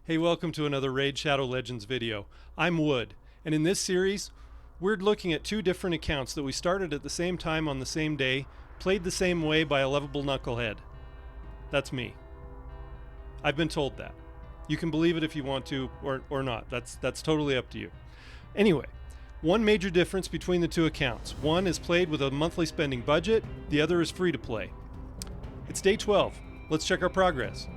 Hey, welcome to another Raid Shadow Legends video. I'm Wood, and in this series, we're looking at two different accounts that we started at the same time on the same day, played the same way by a loveable knucklehead. That's me. I've been told that. You can believe it if you want to, or not. That's totally up to you. Anyway, one major difference between the two accounts. One is played with a monthly spending budget, the other is free to play. It's day 12. Let's check our progress.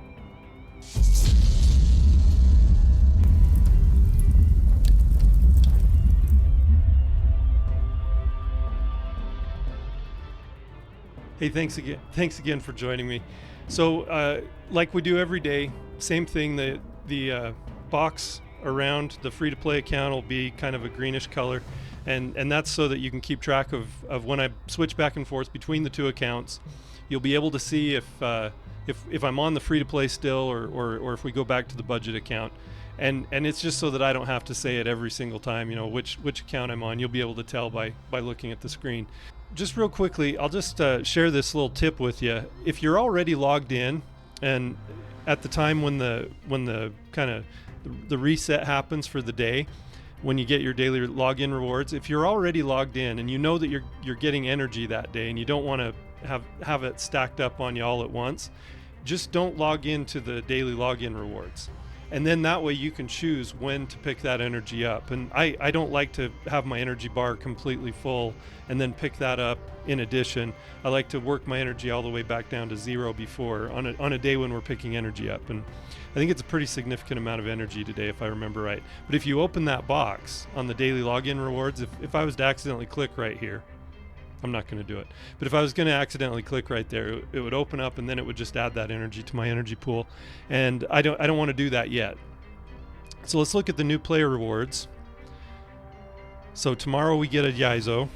Hey, thanks again for joining me. So, like we do every day, same thing. The box around the free-to-play account will be kind of a greenish color, and that's so that you can keep track of when I switch back and forth between the two accounts. You'll be able to see if I'm on the free-to-play still, or if we go back to the budget account. And it's just so that I don't have to say it every single time, you know, which account I'm on. You'll be able to tell by looking at the screen. Just real quickly, I'll just share this little tip with you. If you're already logged in, and at the time when the kind of the reset happens for the day, when you get your daily login rewards, if you're already logged in and you know that you're getting energy that day and you don't want to have it stacked up on you all at once, just don't log into the daily login rewards. And then that way you can choose when to pick that energy up. And I don't like to have my energy bar completely full and then pick that up in addition. I like to work my energy all the way back down to zero before on a day when we're picking energy up. And I think it's a pretty significant amount of energy today, if I remember right. But if you open that box on the daily login rewards, if I was to accidentally click right here, I'm not going to do it. But if I was going to accidentally click right there, it would open up and then it would just add that energy to my energy pool. And I don't want to do that yet. So let's look at the new player rewards. So tomorrow we get a Yaizo,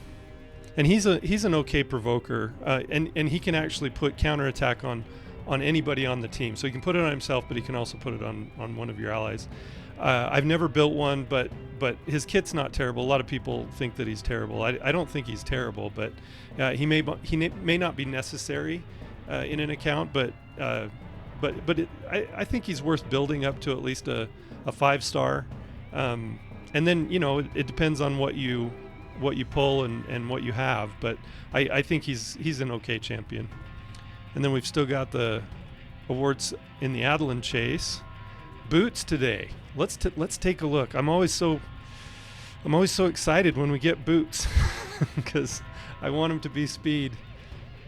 and he's an okay provoker, and he can actually put counterattack on anybody on the team. So he can put it on himself, but he can also put it on one of your allies. I've never built one, but his kit's not terrible. A lot of people think that he's terrible. I don't think he's terrible, but he may not be necessary in an account. But I think he's worth building up to at least a 5-star. And then it depends on what you pull and what you have. But I think he's an okay champion. And then we've still got the awards in the Adeline chase. Boots today. Let's take a look. I'm always so excited when we get boots because I want them to be speed,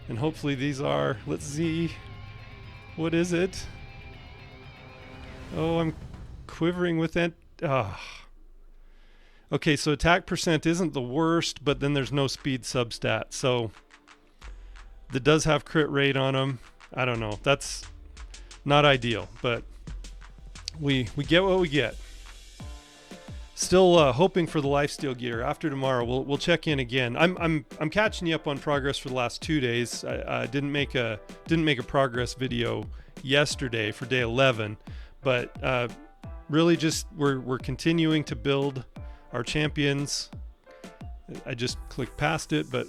and hopefully these are. Let's see, what is it? Oh, I'm quivering with it. Okay, so attack percent isn't the worst, but then there's no speed substat, so that does have crit rate on them. I don't know. That's not ideal, but we get what we get. Still hoping for the lifesteal gear. After tomorrow, we'll check in again. I'm catching you up on progress for the last 2 days. I didn't make a progress video yesterday for day 11, but really just we're continuing to build our champions. I just clicked past it, but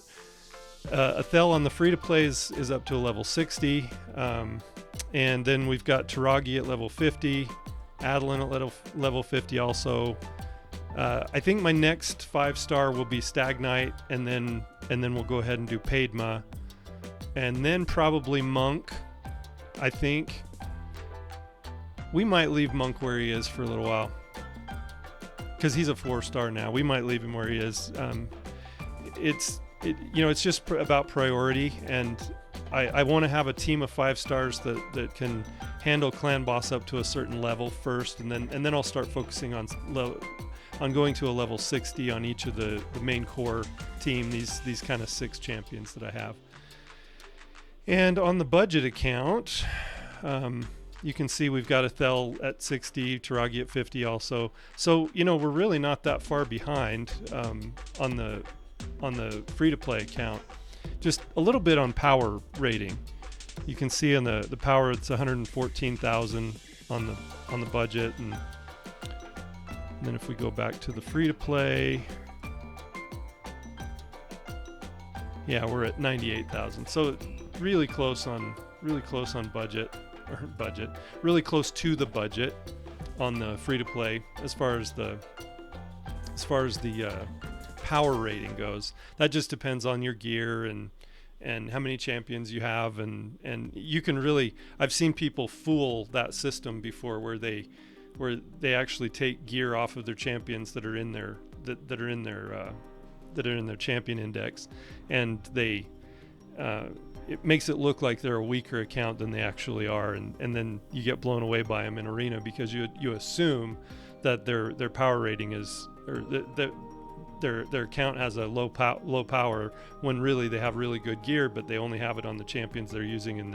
Athel on the free to play is up to a level 60, and then we've got Taragi at level 50. Adeline at level 50 also. I think my next 5-star will be Stagnite, and then we'll go ahead and do Padma, and then probably Monk. I think we might leave Monk where he is for a little while because he's a 4-star now. We might leave him where he is. It's just about priority, and I want to have a team of 5-stars that can handle clan boss up to a certain level first, and then I'll start focusing on going to a level 60 on each of the main core team, these kind of 6 champions that I have. And on the budget account, you can see we've got Athel at 60, Taragi at 50 also. So we're really not that far behind on the free-to-play account. Just a little bit on power rating. You can see on the power it's 114,000 on the budget, and then if we go back to the free to play, yeah, we're at 98,000. So really close on budget, really close to the budget. on the free to play as far as the power rating goes. That just depends on your gear and how many champions you have, and you can really, I've seen people fool that system before where they actually take gear off of their champions that are in their champion index, and they it makes it look like they're a weaker account than they actually are, and then you get blown away by them in arena because you assume that their power rating is, or their account has a low power, when really they have really good gear, but they only have it on the champions they're using in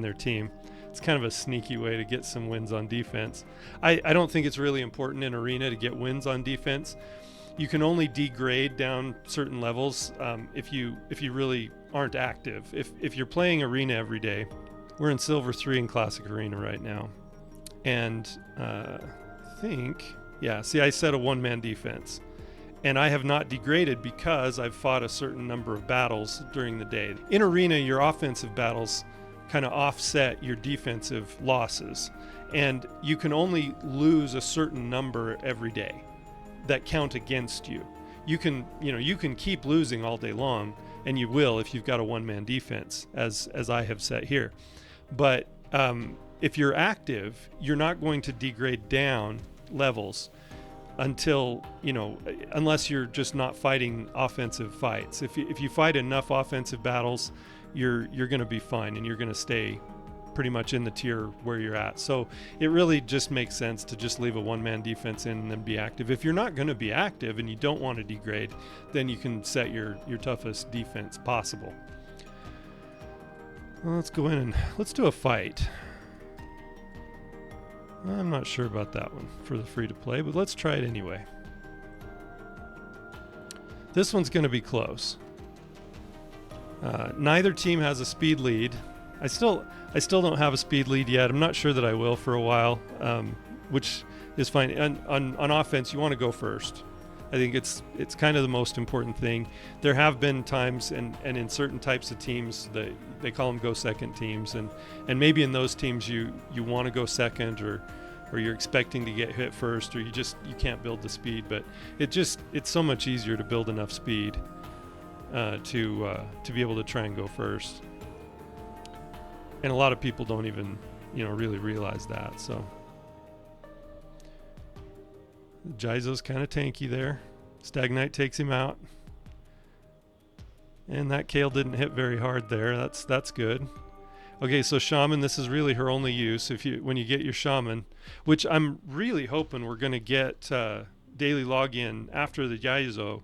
their team. It's kind of a sneaky way to get some wins on defense. I don't think it's really important in arena to get wins on defense. You can only degrade down certain levels if you really aren't active. If you're playing arena every day, we're in Silver 3 in Classic Arena right now, and I set a one-man defense. And I have not degraded because I've fought a certain number of battles during the day. In arena, your offensive battles kind of offset your defensive losses, and you can only lose a certain number every day that count against you. You can keep losing all day long, and you will if you've got a one-man defense, as I have set here. But if you're active, you're not going to degrade down levels until, unless you're just not fighting offensive fights. If you fight enough offensive battles, you're going to be fine, and you're going to stay pretty much in the tier where you're at. So it really just makes sense to just leave a one-man defense in and then be active. If you're not going to be active and you don't want to degrade, then you can set your toughest defense possible. Well, let's go in and let's do a fight. I'm not sure about that one for the free-to-play, but let's try it anyway. This one's going to be close. Neither team has a speed lead. I still don't have a speed lead yet. I'm not sure that I will for a while, which is fine. On offense, you want to go first. I think it's kind of the most important thing. There have been times, and in certain types of teams, they call them go second teams, and maybe in those teams you want to go second, or you're expecting to get hit first, or you can't build the speed. But it's so much easier to build enough speed to be able to try and go first. And a lot of people don't even really realize that. So Jaizo's kind of tanky there. Stagnite takes him out. And that Kale didn't hit very hard there. That's good. Okay, so Shaman, this is really her only use. When you get your Shaman, which I'm really hoping we're going to get daily login after the Jaizo.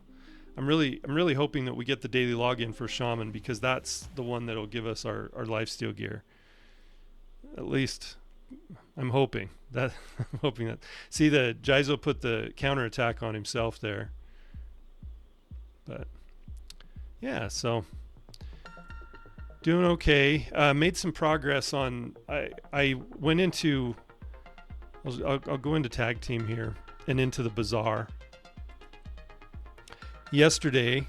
I'm really hoping that we get the daily login for Shaman, because that's the one that'll give us our lifesteal gear. At least I'm hoping that. See, the Jaizo put the counterattack on himself there. But yeah, so doing okay. Made some progress on. I went into. I'll go into tag team here and into the bazaar. Yesterday,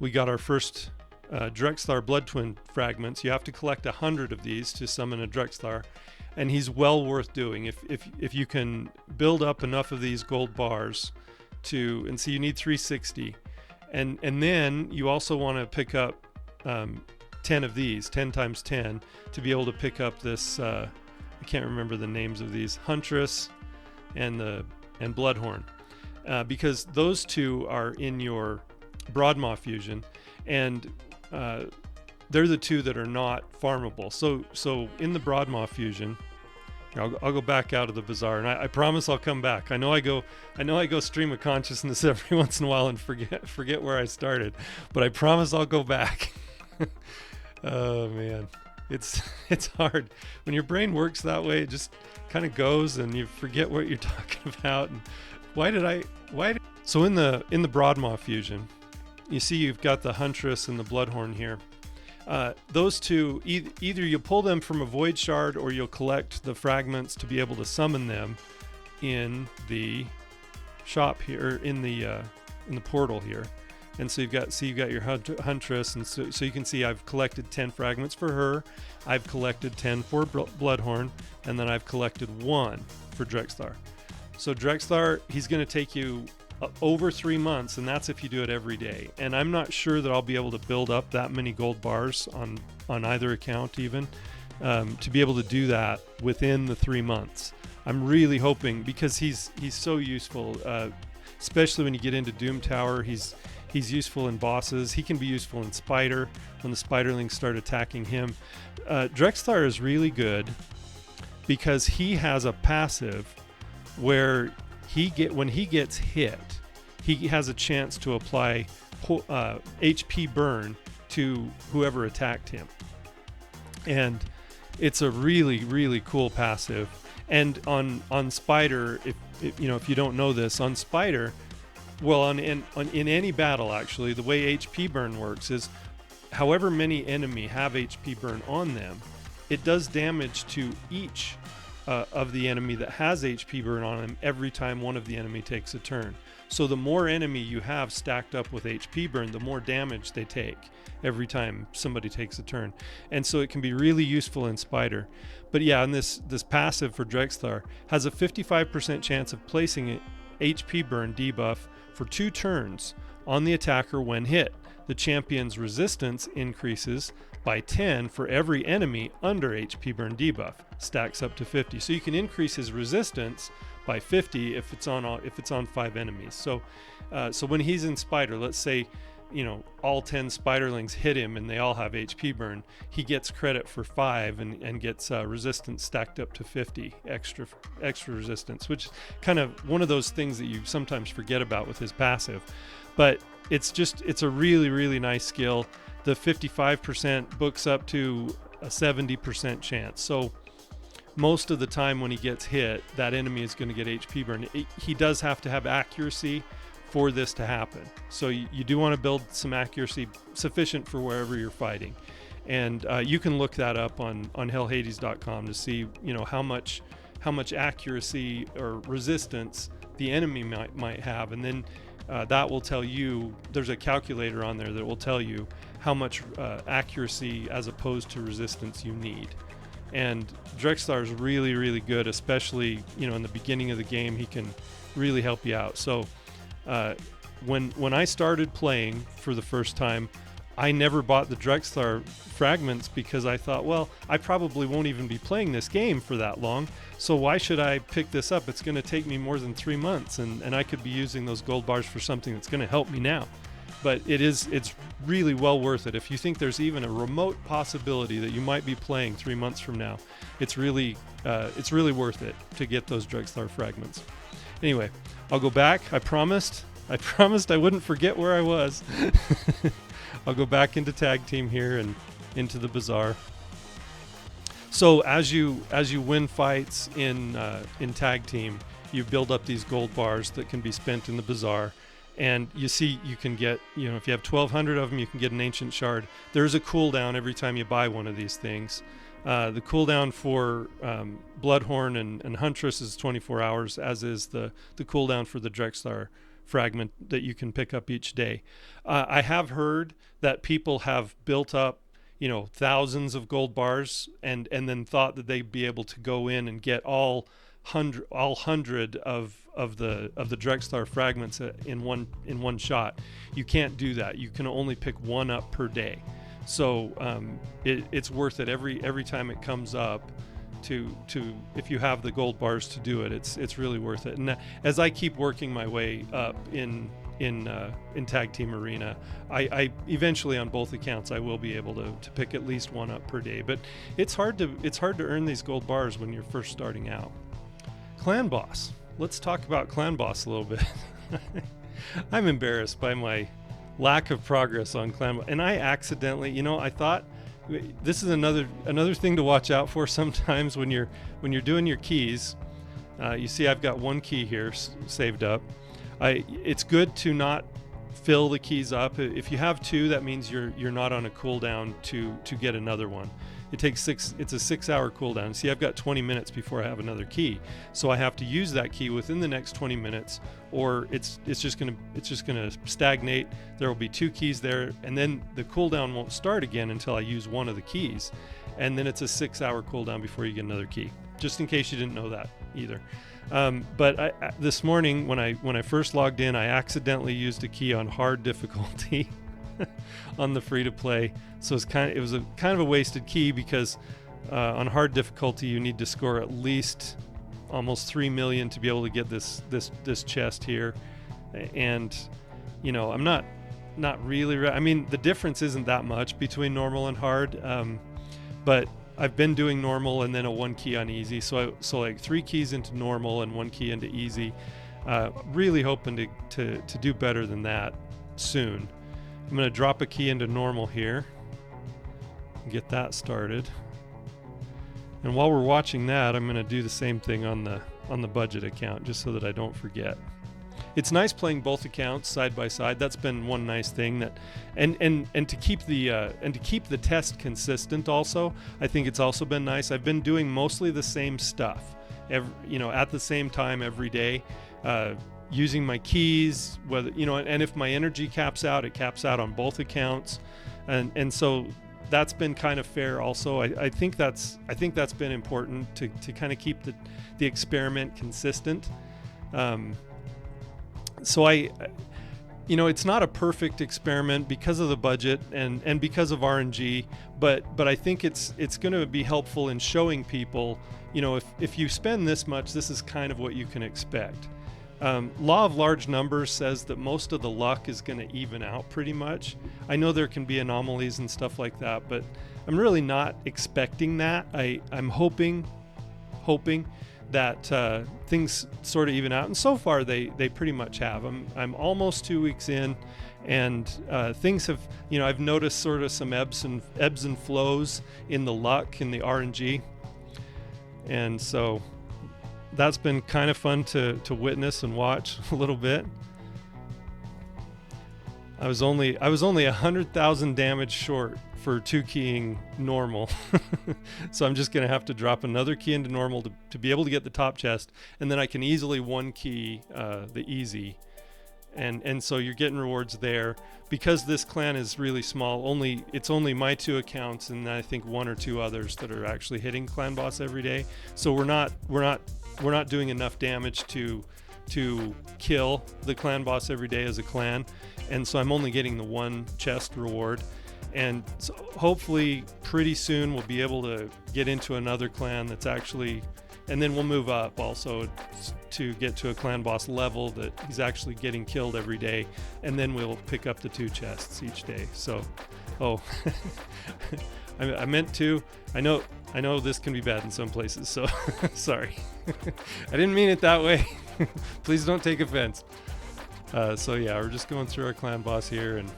we got our first Drexthar Blood Twin fragments. You have to collect 100 of these to summon a Drexthar, and he's well worth doing. If you can build up enough of these gold bars and so you need 360, and then you also want to pick up 10 of these, 10 times 10, to be able to pick up this. I can't remember the names of these, Huntress and Bloodhorn. Because those two are in your Broadmaw fusion, and they're the two that are not farmable. So in the Broadmaw fusion, I'll go back out of the bazaar, and I promise I'll come back. I know I go stream of consciousness every once in a while and forget where I started, but I promise I'll go back. Oh man, it's hard when your brain works that way. It just kind of goes, and you forget what you're talking about. And So in the Broadmaw fusion, you see you've got the Huntress and the Bloodhorn here. Those two, either you pull them from a Void Shard, or you'll collect the fragments to be able to summon them in the shop here, in the portal here. And so you've got your Huntress, and so you can see I've collected 10 fragments for her. I've collected 10 for Bloodhorn, and then I've collected 1 for Drexthar. So Drexthar, he's going to take you over 3 months, and that's if you do it every day. And I'm not sure that I'll be able to build up that many gold bars on either account even to be able to do that within the 3 months. I'm really hoping, because he's so useful, especially when you get into Doom Tower. He's useful in bosses. He can be useful in Spider when the Spiderlings start attacking him. Drexthar is really good because he has a passive where when he gets hit, he has a chance to apply HP burn to whoever attacked him. And it's a really, really cool passive. And on Spider, if you don't know this, on Spider, well, in any battle, actually, the way HP burn works is however many enemy have HP burn on them, it does damage to each of the enemy that has HP burn on them every time one of the enemy takes a turn. So the more enemy you have stacked up with HP burn, the more damage they take every time somebody takes a turn. And so it can be really useful in Spider. But yeah, and this passive for Drexthar has a 55% chance of placing an HP burn debuff for 2 turns on the attacker when hit. The champion's resistance increases by 10 for every enemy under HP burn debuff, stacks up to 50. So you can increase his resistance by 50 if it's on 5 enemies. So when he's in Spider, let's say all 10 Spiderlings hit him and they all have HP burn, he gets credit for 5 and gets resistance stacked up to 50 extra resistance, which is kind of one of those things that you sometimes forget about with his passive. But it's a really, really nice skill. The 55% books up to a 70% chance. So most of the time when he gets hit, that enemy is going to get HP burn. He does have to have accuracy for this to happen. So you do want to build some accuracy sufficient for wherever you're fighting. And you can look that up on hellhades.com to see how much accuracy or resistance the enemy might have, and then that will tell you, there's a calculator on there that will tell you how much accuracy as opposed to resistance you need. And Drexthar is really, really good, especially in the beginning of the game. He can really help you out. So when I started playing for the first time, I never bought the Drexthar fragments because I thought, well, I probably won't even be playing this game for that long, so why should I pick this up? It's going to take me more than 3 months, and I could be using those gold bars for something that's going to help me now. But it's really well worth it. If you think there's even a remote possibility that you might be playing 3 months from now, it's really worth it to get those Drexthar fragments. Anyway, I'll go back. I promised I wouldn't forget where I was. I'll go back into tag team here and into the bazaar. So as you win fights in tag team, you build up these gold bars that can be spent in the bazaar. And you see, you can get, if you have 1,200 of them, you can get an ancient shard. There's a cooldown every time you buy one of these things. The cooldown for Bloodhorn and Huntress is 24 hours, as is the cooldown for the Drexthar fragment that you can pick up each day. I have heard that people have built up, thousands of gold bars and then thought that they'd be able to go in and get all 100 of the Drexthar fragments in one shot. You can't do that. You can only pick one up per day. So it's worth it every time it comes up to if you have the gold bars to do it. It's really worth it. And as I keep working my way up in Tag Team Arena, I eventually on both accounts I will be able to pick at least one up per day. But it's hard to earn these gold bars when you're first starting out. Clan Boss. Let's talk about Clan Boss a little bit. I'm embarrassed by my lack of progress on Clan Boss, and I accidentally, I thought this is another thing to watch out for sometimes when you're doing your keys. You see, I've got one key here saved up. It's good to not fill the keys up. If you have 2, that means you're not on a cooldown to get another one. it's a 6-hour cooldown. See, I've got 20 minutes before I have another key, so I have to use that key within the next 20 minutes, or it's just gonna stagnate. There will be 2 keys there, and then the cooldown won't start again until I use one of the keys, and then it's a 6-hour cooldown before you get another key. Just in case you didn't know that either. But this morning when I first logged in, I accidentally used a key on hard difficulty on the free to play. So it was a kind of a wasted key, because on hard difficulty you need to score at least almost 3 million to be able to get this chest here. And I'm not really, I mean, the difference isn't that much between normal and hard, but I've been doing normal and then a 1 key on easy, so like 3 keys into normal and 1 key into easy. Really hoping to do better than that soon. I'm going to drop a key into normal here and get that started. And while we're watching that, I'm going to do the same thing on the budget account, just so that I don't forget. It's nice playing both accounts side by side. That's been one nice thing, that and to keep the test consistent also. I think it's also been nice. I've been doing mostly the same stuff at the same time every day, using my keys, whether and if my energy caps out, it caps out on both accounts, and so that's been kind of fair also. I think that's been important to kind of keep the experiment consistent. So it's not a perfect experiment because of the budget and because of RNG, but I think it's going to be helpful in showing people, if you spend this much, this is kind of what you can expect. Law of large numbers says that most of the luck is going to even out pretty much. I know there can be anomalies and stuff like that, but I'm really not expecting that. I'm hoping that things sort of even out, and so far they pretty much have. I'm almost 2 weeks in, and things have, I've noticed sort of some ebbs and flows in the luck, in the RNG, and so that's been kind of fun to witness and watch a little bit. I was only 100,000 damage short for 2 keying normal. So I'm just gonna have to drop another key into normal to be able to get the top chest, and then I can easily 1 key the easy, and so you're getting rewards there. Because this clan is really small, it's only my 2 accounts and I think 1 or 2 others that are actually hitting clan boss every day. So we're not doing enough damage to kill the clan boss every day as a clan, and so I'm only getting the 1 chest reward. And so hopefully pretty soon we'll be able to get into another clan that's actually, and then we'll move up also to get to a clan boss level that he's actually getting killed every day, and then we'll pick up the 2 chests each day. So I meant to, I know this can be bad in some places, so sorry. I didn't mean it that way. Please don't take offense. So yeah, we're just going through our clan boss here, and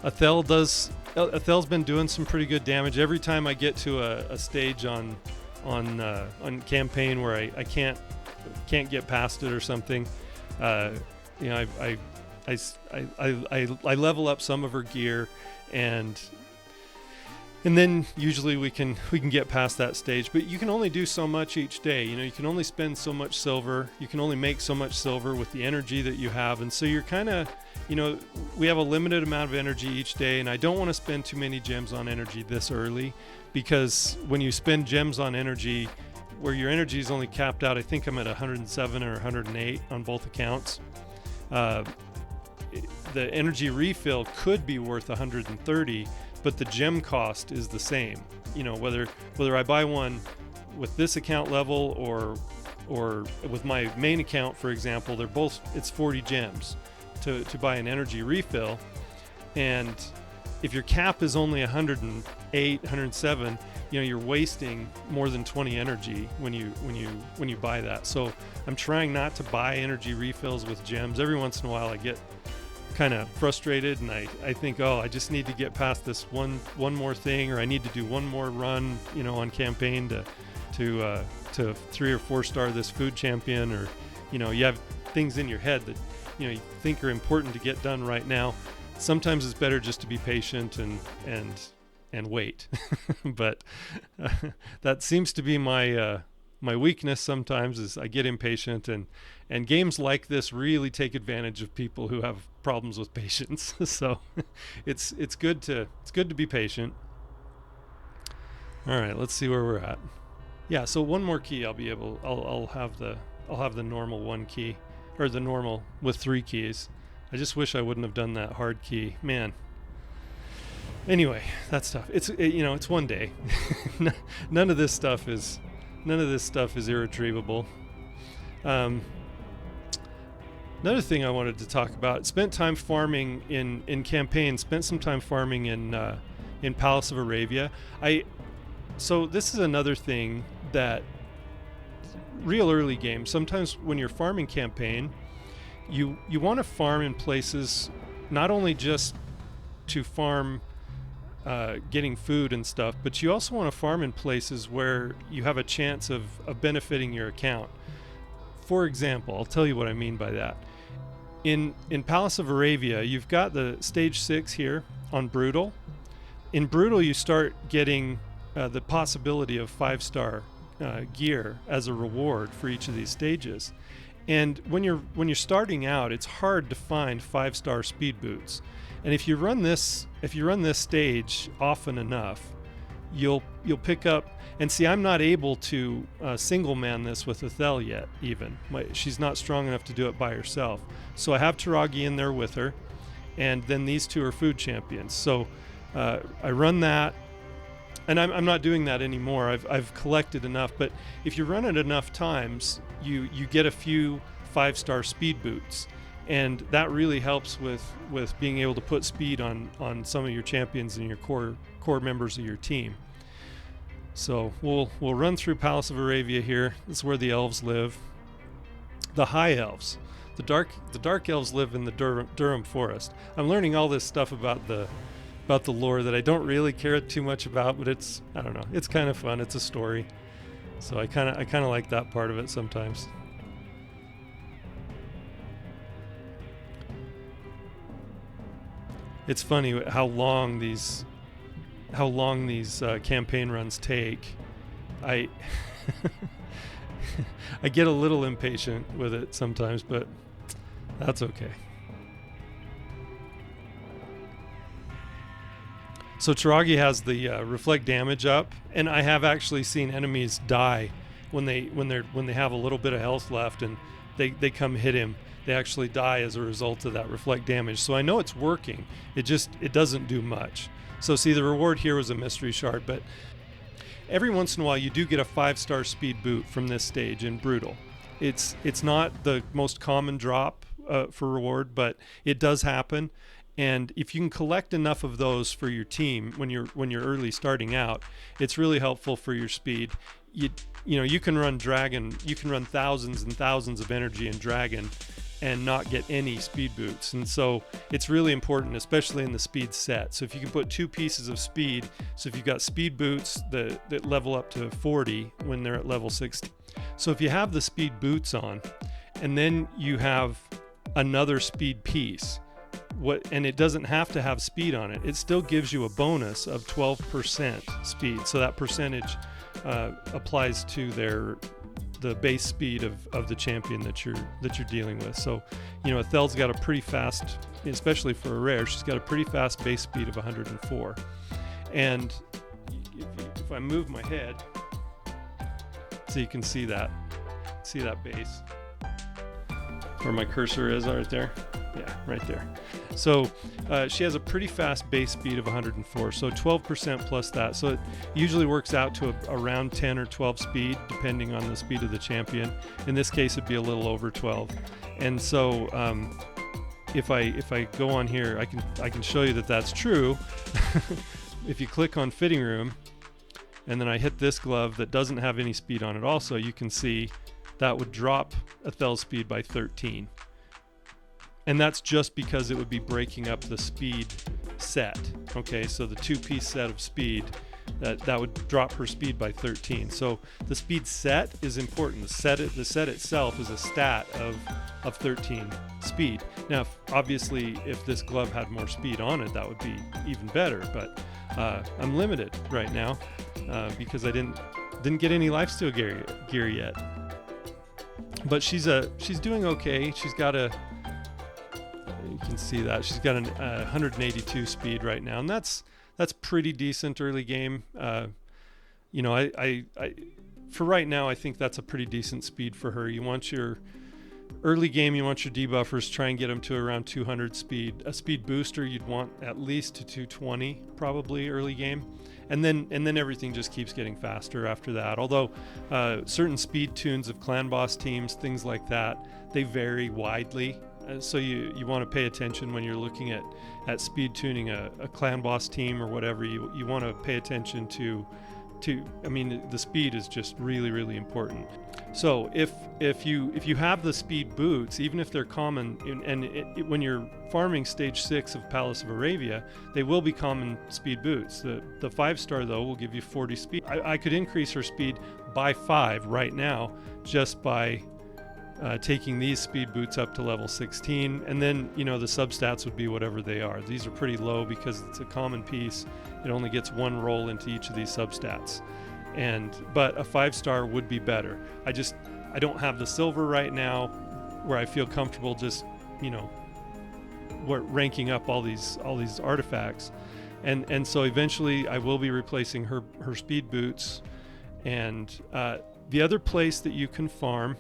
Athel's been doing some pretty good damage. Every time I get to a stage on campaign where I can't get past it or something, I level up some of her gear, and then usually we can get past that stage. But you can only do so much each day. You can only spend so much silver. You can only make so much silver with the energy that you have, and so you're kind of, we have a limited amount of energy each day, and I don't want to spend too many gems on energy this early, because when you spend gems on energy, where your energy is only capped out, I think I'm at 107 or 108 on both accounts. The energy refill could be worth 130, but the gem cost is the same. Whether I buy one with this account level or with my main account, for example, it's 40 gems to buy an energy refill. And if your cap is only 108, 107, you're wasting more than 20 energy when you buy that. So I'm trying not to buy energy refills with gems. Every once in a while I get kind of frustrated, and I think, I just need to get past this one more thing, or I need to do one more run, on campaign to 3 or 4 star this food champion, or you have things in your head that you think are important to get done right now. Sometimes it's better just to be patient and and wait. But that seems to be my weakness sometimes, is I get impatient, and games like this really take advantage of people who have problems with patience. So it's good to be patient. All right, let's see where we're at. Yeah, so one more key I'll have the normal one key, or the normal with 3 keys. I just wish I wouldn't have done that hard key, man. Anyway, that's tough. It's one day. None of this stuff is irretrievable. Another thing I wanted to talk about: spent time farming in campaigns. Spent some time farming in Palace of Arabia. So this is another thing that real early games. Sometimes when you're farming campaign, you want to farm in places not only just to farm getting food and stuff, but you also want to farm in places where you have a chance of benefiting your account. For example, I'll tell you what I mean by that. In Palace of Arabia, you've got the stage 6 here on Brutal. In Brutal, you start getting the possibility of 5-star gear as a reward for each of these stages. And when you're starting out, it's hard to find 5-star speed boots. And if you run this stage often enough, you'll pick up. And see, I'm not able to single man this with Ethel yet. Even she's not strong enough to do it by herself. So I have Taragi in there with her, and then these 2 are food champions. So I run that, and I'm not doing that anymore. I've collected enough. But if you run it enough times, you get a few 5-star speed boots. And that really helps with being able to put speed on some of your champions and your core members of your team. So we'll run through Palace of Arabia here. This is where the elves live. The high elves, the dark elves live in the Durham Forest. I'm learning all this stuff about the lore that I don't really care too much about, but I don't know, it's kind of fun. It's a story, so I kind of like that part of it sometimes. It's funny how long these campaign runs take. I get a little impatient with it sometimes, but that's okay. So Taragi has the reflect damage up, and I have actually seen enemies die when they have a little bit of health left, and they come hit him. They actually die as a result of that reflect damage. So I know it's working. It doesn't do much. So see, the reward here was a mystery shard, but every once in a while you do get a 5-star speed boot from this stage in Brutal. It's not the most common drop for reward, but it does happen. And if you can collect enough of those for your team when you're early starting out, it's really helpful for your speed. You can run Dragon, you can run thousands and thousands of energy in Dragon and not get any speed boots. And so it's really important, especially in the speed set. So if you can put 2 pieces of speed, so if you've got speed boots that level up to 40 when they're at level 60. So if you have the speed boots on, and then you have another speed piece, and it doesn't have to have speed on it, it still gives you a bonus of 12% speed. So that percentage applies to the base speed of the champion that you're dealing with. So, Ethel's got a pretty fast, especially for a rare, she's got a pretty fast base speed of 104. And if I move my head, so you can see that base, where my cursor is right there. Yeah, right there. So she has a pretty fast base speed of 104, so 12% plus that. So it usually works out to around 10 or 12 speed, depending on the speed of the champion. In this case, it'd be a little over 12. And so if I go on here, I can show you that that's true. If you click on Fitting Room, and then I hit this glove that doesn't have any speed on it also, you can see that would drop Ethel's speed by 13. And that's just because it would be breaking up the speed set. Okay, so the 2-piece set of speed, that would drop her speed by 13. So the speed set is important. The set itself is a stat of 13 speed. Now, obviously, if this glove had more speed on it, that would be even better. But I'm limited right now because I didn't get any lifesteal gear yet. But she's doing okay. She's got you can see that she's got a 182 speed right now, and that's pretty decent early game. You know, I for right now, I think that's a pretty decent speed for her. You want your early game, you want your debuffers, try and get them to around 200 speed. A speed booster, you'd want at least to 220 probably early game, and then everything just keeps getting faster after that. Although certain speed tunes of clan boss teams, things like that, they vary widely. So you want to pay attention when you're looking at speed tuning a clan boss team or whatever. You want to pay attention to I mean, the speed is just really, really important. So if you have the speed boots, even if they're common, when you're farming stage 6 of Palace of Aravia, they will be common speed boots. The 5-star though will give you 40 speed. I could increase her speed by 5 right now just by taking these speed boots up to level 16, and then the substats would be whatever they are. These are pretty low because it's a common piece. It only gets one roll into each of these substats, but a 5-star would be better. I don't have the silver right now where I feel comfortable just ranking up all these artifacts, and so eventually I will be replacing her speed boots. And the other place that you can farm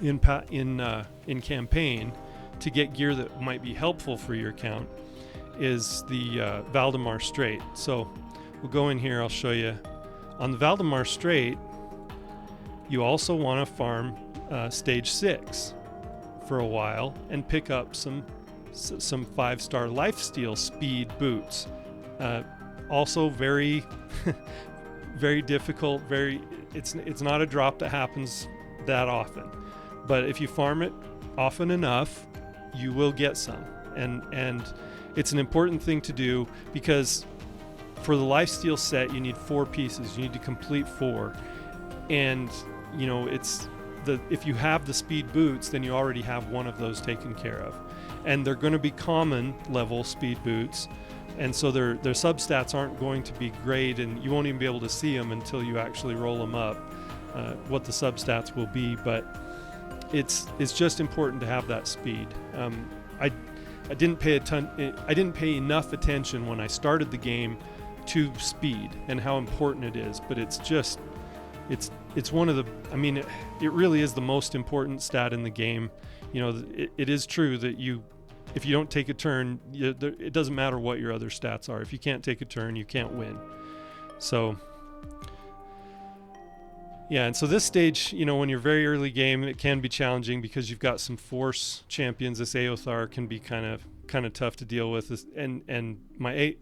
in campaign to get gear that might be helpful for your account is the Valdemar Strait. So we'll go in here, I'll show you. On the Valdemar Strait, you also want to farm stage 6 for a while and pick up some 5-star lifesteal speed boots. Also very very difficult, it's not a drop that happens that often. But if you farm it often enough, you will get some. And it's an important thing to do, because for the lifesteal set, you need 4 pieces. You need to complete 4. And, if you have the speed boots, then you already have one of those taken care of. And they're going to be common level speed boots. And so their substats aren't going to be great, and you won't even be able to see them until you actually roll them up, what the substats will be. But it's just important to have that speed. I didn't pay enough attention when I started the game to speed and how important it is, but it's one of the, it really is the most important stat in the game. It is true that if you don't take a turn, it doesn't matter what your other stats are. If you can't take a turn, you can't win. So yeah, and so this stage, when you're very early game, it can be challenging because you've got some force champions. This Aothar can be kind of tough to deal with, and my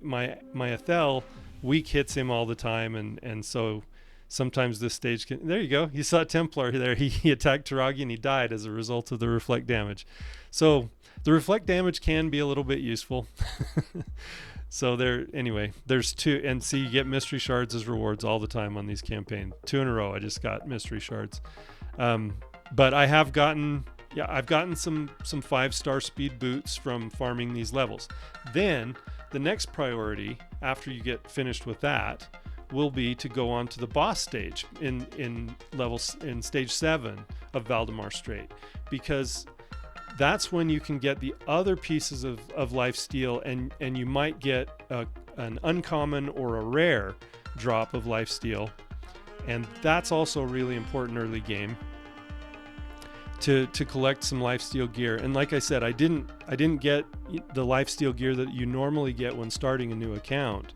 Ethel weak hits him all the time, and so sometimes this stage can. There you go. You saw Templar there. He attacked Taragi and he died as a result of the reflect damage. So the reflect damage can be a little bit useful. So there's 2, and see, you get mystery shards as rewards all the time on these campaigns. 2 in a row I just got mystery shards. But I've gotten some 5-star speed boots from farming these levels. Then the next priority after you get finished with that will be to go on to the boss stage in stage 7 of Valdemar Strait, because that's when you can get the other pieces of lifesteal, and you might get an uncommon or a rare drop of lifesteal, and that's also really important early game to collect some lifesteal gear. And like I said, I didn't get the lifesteal gear that you normally get when starting a new account.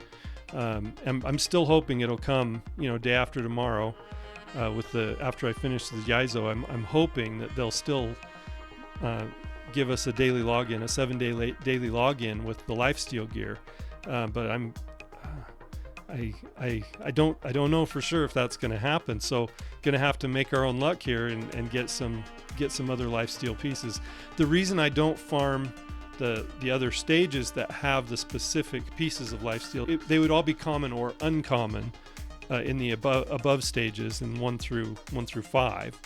I'm still hoping it'll come day after tomorrow, after I finish the Yaizo. I'm hoping that they'll still give us a daily login, a 7-day daily login with the lifesteal gear, but I don't know for sure if that's going to happen. So going to have to make our own luck here and get some other lifesteal pieces. The reason I don't farm the other stages that have the specific pieces of lifesteal, they would all be common or uncommon in the above stages in 1 through 5.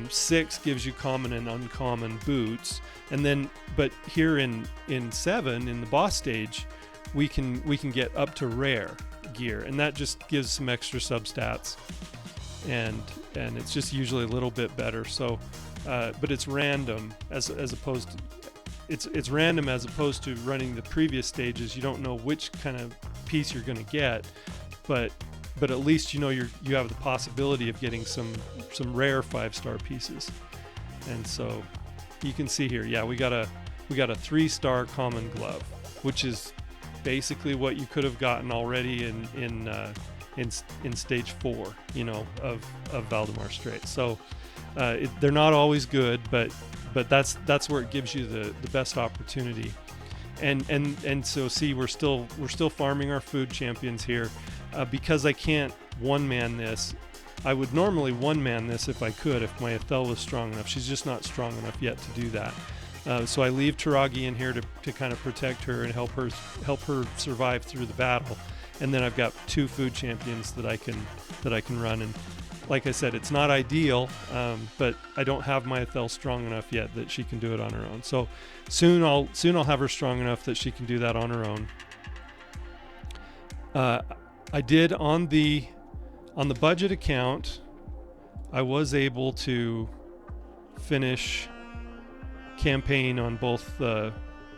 6 gives you common and uncommon boots, and then but here in 7, in the boss stage, we can get up to rare gear, and that just gives some extra substats, and it's just usually a little bit better. So but it's random as opposed to it's random as opposed to running the previous stages. You don't know which kind of piece you're going to get, but at least you have the possibility of getting some rare 5-star pieces. And so you can see here, we got a 3-star common glove, which is basically what you could have gotten already in stage 4, of Valdemar Strait. So they're not always good, but that's where it gives you the best opportunity. And so see, we're still farming our food champions here, because I can't one-man this. I would normally one-man this if I could, if my Ethel was strong enough. She's just not strong enough yet to do that. So I leave Taragi in here to kind of protect her and help her survive through the battle. And then I've got 2 food champions that I can run. And like I said, it's not ideal, but I don't have my Ethel strong enough yet that she can do it on her own. So soon I'll have her strong enough that she can do that on her own. I did on the budget account, I was able to finish campaign on both the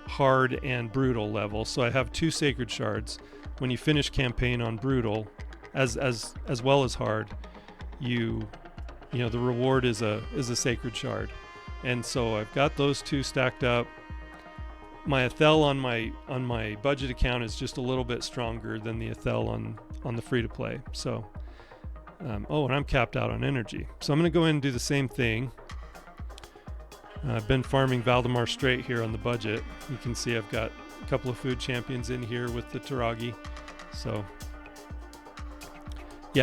hard and brutal level. So I have 2 sacred shards. When you finish campaign on brutal, as well as hard, the reward is a sacred shard. And so I've got those 2 stacked up. My Ethel on my budget account is just a little bit stronger than the Ethel on the free to play. So and I'm capped out on energy. So I'm going to go in and do the same thing. I've been farming Valdemar Strait here on the budget. You can see I've got a couple of food champions in here with the Taragi. So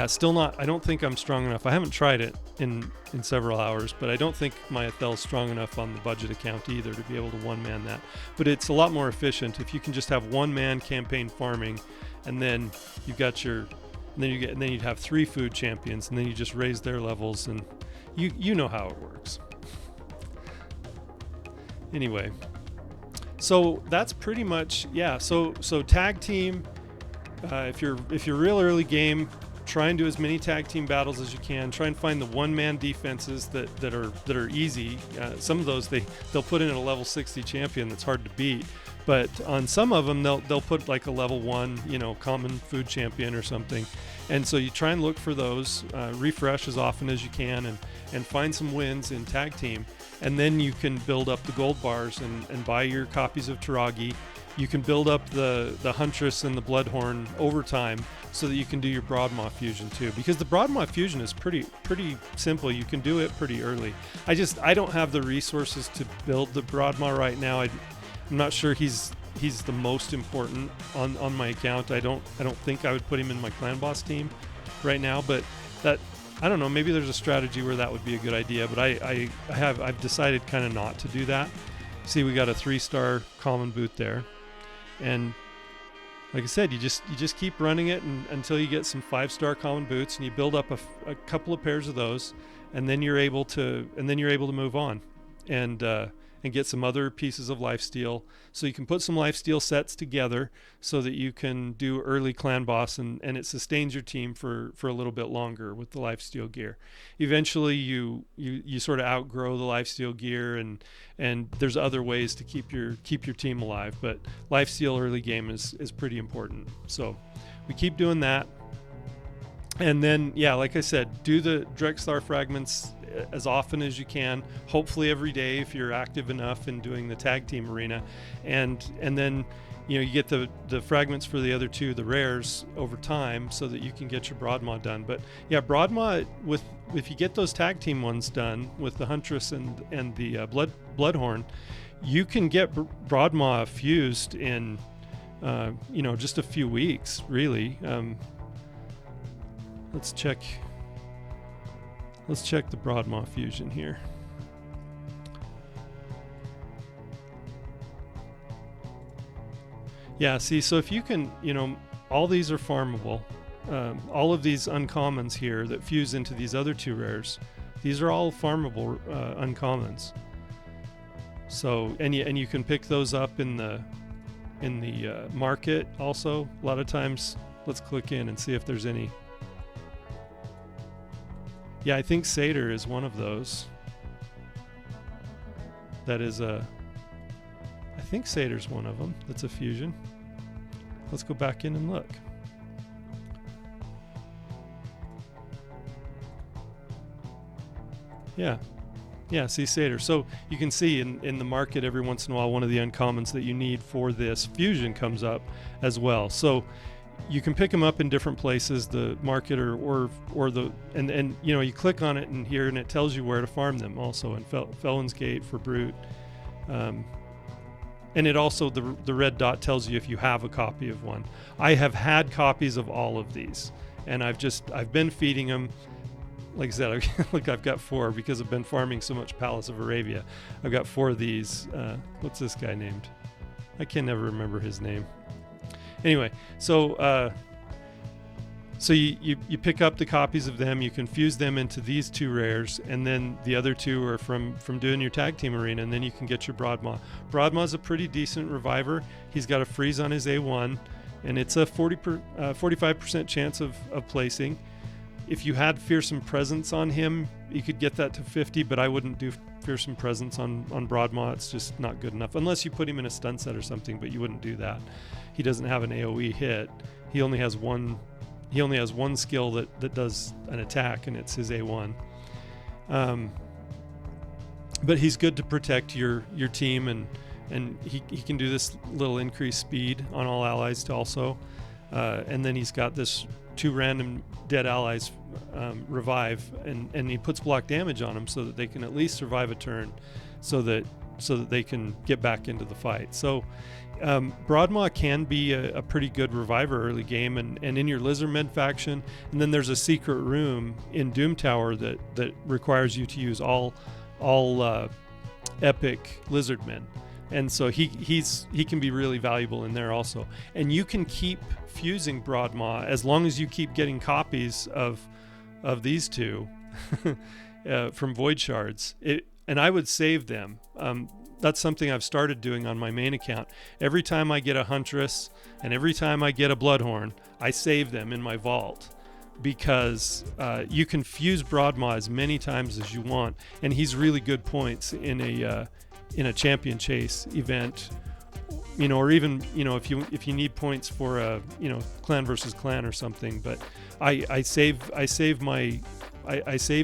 still not, I don't think I'm strong enough. I haven't tried it in several hours, but I don't think my Ethel's strong enough on the budget account either to be able to one-man that. But it's a lot more efficient if you can just have one-man campaign farming, and then you've got and then you'd have 3 food champions, and then you just raise their levels, and you know how it works. Anyway, so that's pretty much, so tag team, if you're real early game, try and do as many tag team battles as you can. Try and find the one-man defenses that are easy. Some of those they'll put in a level 60 champion that's hard to beat, but on some of them they'll put like a level 1 common food champion or something. And so you try and look for those, refresh as often as you can, and find some wins in tag team. And then you can build up the gold bars and buy your copies of Taragi. You can build up the Huntress and the Bloodhorn over time so that you can do your Broadmaw fusion too. Because the Broadmaw fusion is pretty simple. You can do it pretty early. I don't have the resources to build the Broadmaw right now. I'm not sure he's the most important on my account. I don't think I would put him in my clan boss team right now, but that, I don't know, maybe there's a strategy where that would be a good idea, but I've decided kind of not to do that. See, we got a 3-star common boot there. And like I said, you just keep running it until you get some 5-star common boots, and you build up a couple of pairs of those, and then you're able to move on and get some other pieces of lifesteal. So you can put some lifesteal sets together so that you can do early clan boss, and it sustains your team for a little bit longer with the lifesteal gear. Eventually you sort of outgrow the lifesteal gear, and there's other ways to keep your team alive, but lifesteal early game is pretty important. So we keep doing that. And then, like I said, do the Drexlar fragments as often as you can, hopefully every day if you're active enough in doing the tag team arena, and then you get the fragments for the other 2, the rares, over time, so that you can get your Broadmaw done. But Broadmaw, if you get those tag team ones done with the Huntress and the Bloodhorn, you can get Broadmaw fused in just a few weeks, really. Let's check the Broadmaw fusion here. See, so if you can, all these are farmable. All of these uncommons here that fuse into these other 2 rares, these are all farmable uncommons. So, and you can pick those up in the market also. A lot of times, let's click in and see if there's any. Yeah, I think Satyr is one of those. That is I think Satyr's one of them. That's a fusion. Let's go back in and look. Yeah, see Satyr. So you can see in the market every once in a while one of the uncommons that you need for this fusion comes up as well. So you can pick them up in different places, the market or the and you know, you click on it in here and it tells you where to farm them also in Felon's Gate for Brute. And it also, the red dot tells you if you have a copy of one. I have had copies of all of these, and I've been feeding them. Like I said, look, I've got 4 because I've been farming so much Palace of Arabia. I've got 4 of these. What's this guy named? I can never remember his name. Anyway, so you pick up the copies of them. You can fuse them into these 2 rares, and then the other 2 are from doing your tag team arena, and then you can get your Broadmaw. Broadmaw's a pretty decent reviver. He's got a freeze on his A1, and it's a 45% chance of placing. If you had Fearsome Presence on him, you could get that to 50, but I wouldn't do Fearsome Presence on Broadmaw. It's just not good enough, unless you put him in a stun set or something, but you wouldn't do that. He doesn't have an AoE hit. He only has one skill that does an attack, and it's his A1. But he's good to protect your team, and he can do this little increased speed on all allies to also. And then he's got this 2 random dead allies revive, and he puts block damage on them so that they can at least survive a turn, so that they can get back into the fight. So Broadmaw can be a pretty good reviver early game, and in your Lizardmen faction. And then there's a secret room in Doom Tower that requires you to use all epic Lizardmen. And so he can be really valuable in there also. And you can keep fusing Broadmaw as long as you keep getting copies of these 2 from Void Shards. And I would save them. That's something I've started doing on my main account. Every time I get a Huntress and every time I get a Bloodhorn, I save them in my vault, because you can fuse Broadmaw as many times as you want, and he's really good points in a champion chase event, you know, or even, you know, if you need points for a, you know, clan versus clan or something. But I save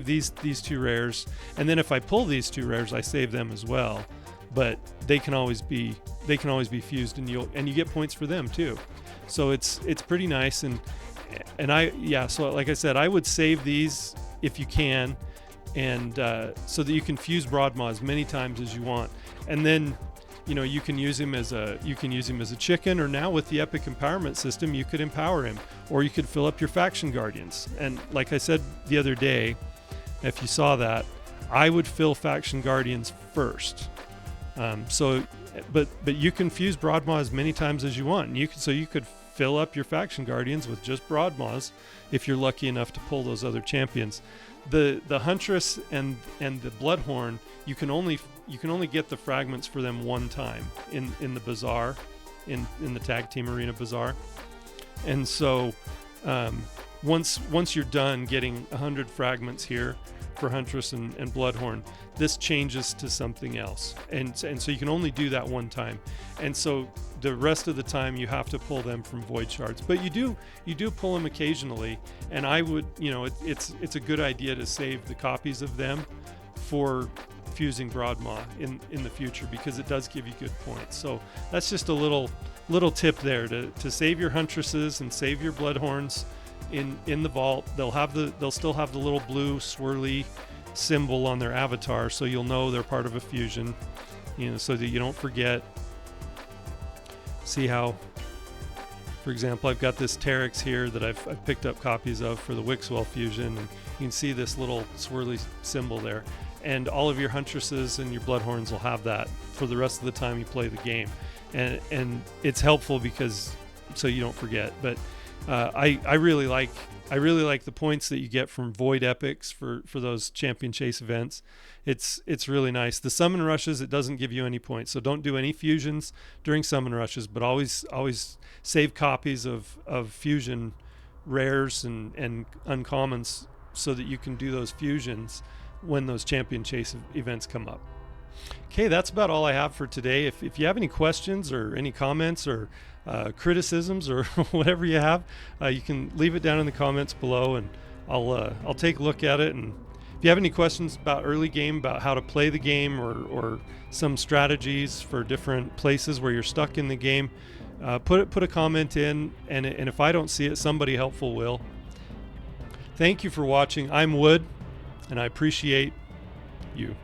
these 2 rares, and then if I pull these 2 rares, I save them as well. But they can always be fused, and you get points for them too. So it's pretty nice, and so like I said, I would save these if you can, and so that you can fuse Broadmaw as many times as you want. And then, you know, you can use him as a chicken, or now with the Epic Empowerment system, you could empower him, or you could fill up your Faction Guardians. And like I said the other day, if you saw that, I would fill Faction Guardians first. But you can fuse Broadmaw as many times as you want, and you could fill up your Faction Guardians with just Broadmaws if you're lucky enough to pull those other champions. The Huntress and the Bloodhorn, you can only get the fragments for them one time in the bazaar, in the tag team arena bazaar. And so once you're done getting 100 fragments here for Huntress and Bloodhorn, this changes to something else, and so you can only do that one time, and so the rest of the time you have to pull them from Void Shards. But you do pull them occasionally, and I would, you know, it's a good idea to save the copies of them for fusing Broadmaw in the future, because it does give you good points. So that's just a little tip there to save your Huntresses and save your Bloodhorns in the vault. They'll still have the little blue swirly symbol on their avatar, so you'll know they're part of a fusion, you know, so that you don't forget. See how, for example, I've got this Terex here that I've picked up copies of for the Wixwell fusion, and you can see this little swirly symbol there, and all of your Huntresses and your Bloodhorns will have that for the rest of the time you play the game, and it's helpful because so you don't forget. But I really like the points that you get from void epics for those champion chase events. It's really nice. The summon rushes, it doesn't give you any points, so don't do any fusions during summon rushes, but always save copies of fusion rares and uncommons so that you can do those fusions when those champion chase events come up. Okay, that's about all I have for today. If you have any questions or any comments or criticisms or whatever you have, you can leave it down in the comments below, and I'll take a look at it. And if you have any questions about early game, about how to play the game, or some strategies for different places where you're stuck in the game, put a comment in, and if I don't see it, somebody helpful will. Thank you for watching. I'm Wood, and I appreciate you.